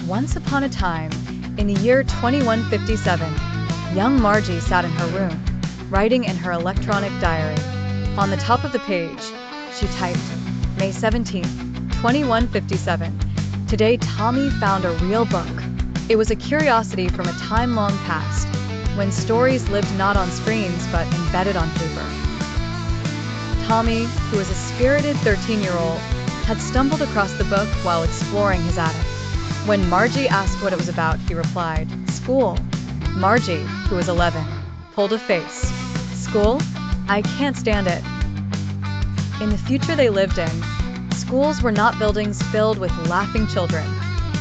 Once upon a time, in the year 2157, young Margie sat in her room, writing in her electronic diary. On the top of the page, she typed, May 17, 2157. Today Tommy found a real book. It was a curiosity from a time long past, when stories lived not on screens but embedded on paper. Tommy, who was a spirited 13-year-old, had stumbled across the book while exploring his attic. When Margie asked what it was about, he replied, School. Margie, who was 11, pulled a face. School? I can't stand it. In the future they lived in, schools were not buildings filled with laughing children,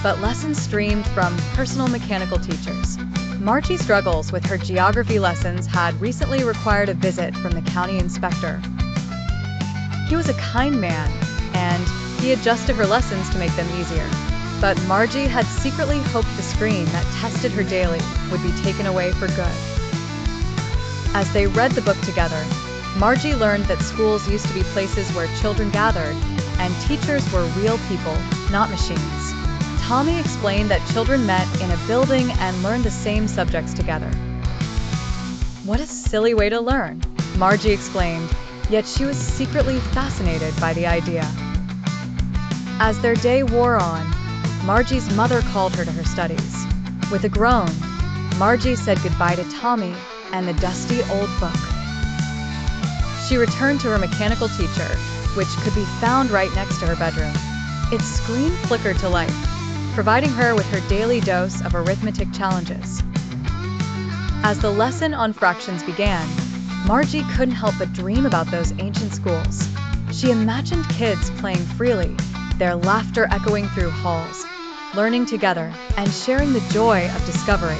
but lessons streamed from personal mechanical teachers. Margie's struggles with her geography lessons had recently required a visit from the county inspector. He was a kind man, and he adjusted her lessons to make them easier. But Margie had secretly hoped the screen that tested her daily would be taken away for good. As they read the book together, Margie learned that schools used to be places where children gathered, and teachers were real people, not machines. Tommy explained that children met in a building and learned the same subjects together. What a silly way to learn, Margie exclaimed, yet she was secretly fascinated by the idea. As their day wore on, Margie's mother called her to her studies. With a groan, Margie said goodbye to Tommy and the dusty old book. She returned to her mechanical teacher, which could be found right next to her bedroom. Its screen flickered to life, providing her with her daily dose of arithmetic challenges. As the lesson on fractions began, Margie couldn't help but dream about those ancient schools. She imagined kids playing freely, their laughter echoing through halls, learning together, and sharing the joy of discovery.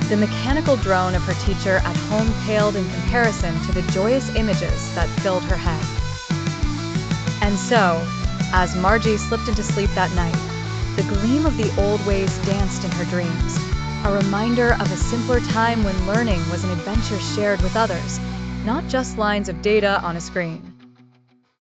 The mechanical drone of her teacher at home paled in comparison to the joyous images that filled her head. And so, as Margie slipped into sleep that night, the gleam of the old ways danced in her dreams, a reminder of a simpler time when learning was an adventure shared with others, not just lines of data on a screen.